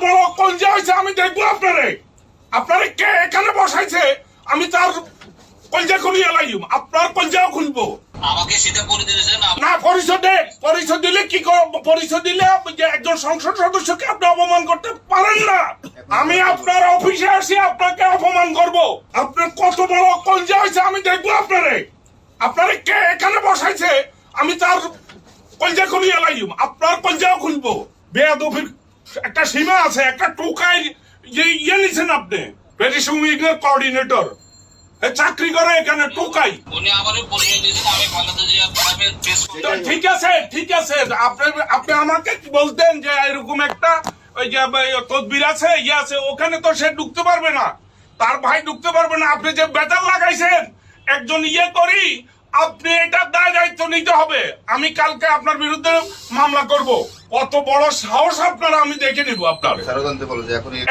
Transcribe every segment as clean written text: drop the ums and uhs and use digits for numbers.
বড় কলজা হয়েছে আমি দেখবো আপনারে কে এখানে বসাইছে আমি তার কলজা খুলিয়ে লাইম আপনার কলজাও খুলবো। আমাকে সেটা করে দিয়েছেন না পরিচয় দিলে কি পরিচয় দিলে যে একজন সংসদ সদস্যকে আপনি অপমান করতে পারেন না। আমি আপনার অফিসে আসি আপনাকে অপমান করব। আপনার কত বড় কলজা হয়েছে আমি দেখবো আপনারে কে এখানে বসাইছে আমি তার কলজা খুলিয়ে লাইম আপনার কলজাও খুলবো। বেয়াদবির একটা সীমা আছে। একটা টোকাই যে নিছেন আপনি পেটিশন উইংয়ের কোঅর্ডিনেটর চাকরি করে এখানে টোকাই। উনি আমারও পরিচয় দিয়েছেন আমি বাংলাদেশে ঠিক আছে আপনি আমাকে বলতেন যে এরকম একটা ওই যে তদবির আছে ইয়ে আছে ওখানে তো সে ঢুকতে পারবে না, তার ভাই ঢুকতে পারবে না। আপনি যে বেতার লাগাইছেন একজন ইয়ে করি আপনি এটা দায় দায়িত্ব নিতে হবে। আমি কালকে আপনার বিরুদ্ধে মামলা করব। কত বড় সাহস আপনারা আমি দেখে নিব আপনার।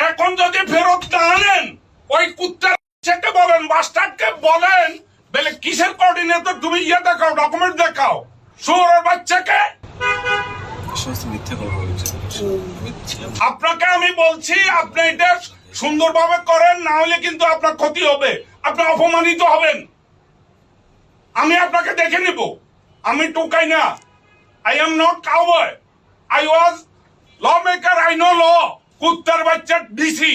এখন যদি ফেরত না আনেন ওই কুত্তার বলেন মাস্টারকে বলেন বলে কিসের কোঅর্ডিনেটর তুমি ইয়ে দেখাও ডকুমেন্ট দেখাও শুয়োরের বাচ্চাকে। আপনাকে আমি বলছি আপনি এটা সুন্দরভাবে করেন না হলে কিন্তু আপনার ক্ষতি হবে, আপনি অপমানিত হবেন। আমি আপনাকে দেখে নিব। আমি টোকাই না। I am not cowboy. I was lawmaker. I know law. কুত্তার বাচ্চা ডিসি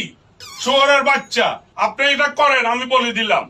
শুয়োরের বাচ্চা আপনি এটা করেন আমি বলে দিলাম।